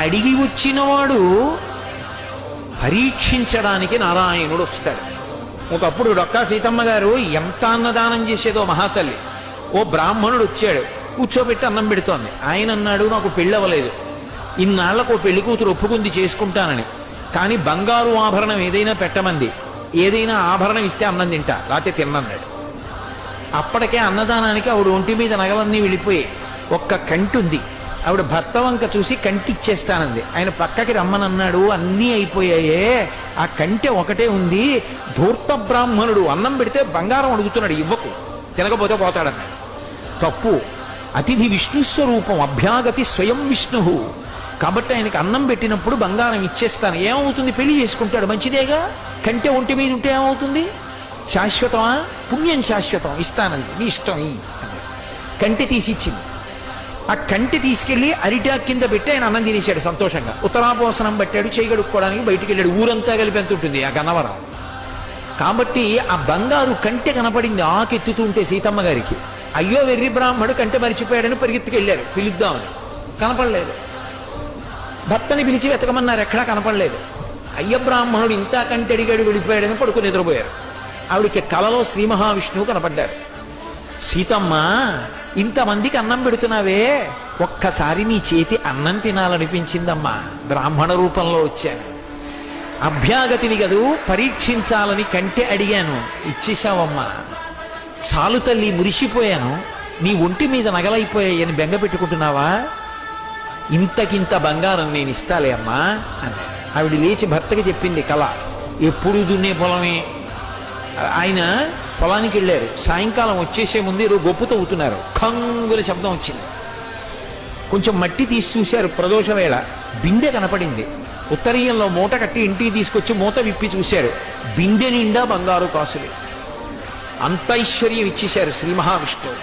అడిగి వచ్చినవాడు పరీక్షించడానికి నారాయణుడు వస్తాడు. ఒకప్పుడు డొక్కా సీతమ్మ గారు ఎంత అన్నదానం చేసేదో మహాతల్లి. ఓ బ్రాహ్మణుడు వచ్చాడు, కూర్చోబెట్టి అన్నం పెడుతోంది. ఆయన అన్నాడు, నాకు పెళ్ళవలేదు, ఇన్నాళ్లకు ఓ పెళ్లి కూతురు ఒప్పుకుంది చేసుకుంటానని, కానీ బంగారు ఆభరణం ఏదైనా పెట్టమంది, ఏదైనా ఆభరణం ఇస్తే అన్నం తింటా, లేకపోతే తిన్నన్నాడు. అప్పటికే అన్నదానానికి ఆవిడ ఒంటి మీద నగలన్నీ వెళ్ళిపోయి ఒక్క కంటి ఉంది. ఆవిడ భర్త వంక చూసి కంటి ఇచ్చేస్తానంది. ఆయన పక్కకి రమ్మనన్నాడు, అన్నీ అయిపోయాయే, ఆ కంటె ఒకటే ఉంది. ధూర్త బ్రాహ్మణుడు అన్నం పెడితే బంగారం అడుగుతున్నాడు, ఇవ్వకు, తినకపోతే పోతాడన్నాడు. తప్పు. అతిథి విష్ణు స్వరూపం, అభ్యాగతి స్వయం విష్ణు. కాబట్టి ఆయనకి అన్నం పెట్టినప్పుడు బంగారం ఇచ్చేస్తాను. ఏమవుతుంది, పెళ్లి చేసుకుంటాడు, మంచిదేగా. కంటె ఒంటి మీద ఉంటే ఏమవుతుంది, శాశ్వతమా? పుణ్యం శాశ్వతం, ఇస్తానంది, నీ ఇష్టం ఈ. కంటె తీసి ఇచ్చింది. ఆ కంటి తీసుకెళ్లి అరిటాక్ కింద పెట్టి ఆయన అన్నం తినేశాడు సంతోషంగా. ఉత్తరాపోసనం పట్టాడు, చేయగడుక్కోవడానికి బయటికి వెళ్ళాడు. ఊరంతా కలిపి ఎంత ఉంటుంది ఆ గన్నవరం. కాబట్టి ఆ బంగారు కంటె కనపడింది ఆకెత్తుతుంటే సీతమ్మ గారికి. అయ్యో వెర్రి బ్రాహ్మడు కంటె మరిచిపోయాడని పరిగెత్తుకెళ్ళారు పిలుద్దామని. కనపడలేదు. భర్తని పిలిచి వెతకమన్నారు, ఎక్కడా కనపడలేదు. అయ్య బ్రాహ్మణుడు ఇంత కంటె అడిగాడు, వెళ్ళిపోయాడని పడుకుని నిద్రపోయారు. ఆవిడికి కలలో శ్రీ మహావిష్ణువు కనపడ్డారు. సీతమ్మ, ఇంతమందికి అన్నం పెడుతున్నావే, ఒక్కసారి నీ చేతి అన్నం తినాలనిపించిందమ్మా, బ్రాహ్మణ రూపంలో వచ్చాను. అభ్యాగతిని గదు పరీక్షించాలని కంటె అడిగాను, ఇచ్చేశావమ్మా. చాలు తల్లి, మురిసిపోయాను, నీ ఒంటి మీద నగలైపోయాయని బెంగ పెట్టుకుంటున్నావా? ఇంతకింత బంగారం నేను ఇస్తాలే అమ్మా అని ఆవిడ లేచి భర్తకి చెప్పింది కళ. ఎప్పుడు దున్నే పొలమే. ఆయన పొలానికి వెళ్ళారు. సాయంకాలం వచ్చేసే ముందు ఏదో గొప్పు తవ్వుతున్నారు. కంగుల శబ్దం వచ్చింది. కొంచెం మట్టి తీసి చూశారు. ప్రదోష వేళ బిందె కనపడింది. ఉత్తరీయంలో మూట కట్టి ఇంటికి తీసుకొచ్చి మూత విప్పి చూశారు. బిందె నిండా బంగారు కాసులు. అంత ఐశ్వర్యం ఇచ్చేశారు శ్రీ మహావిష్ణువు.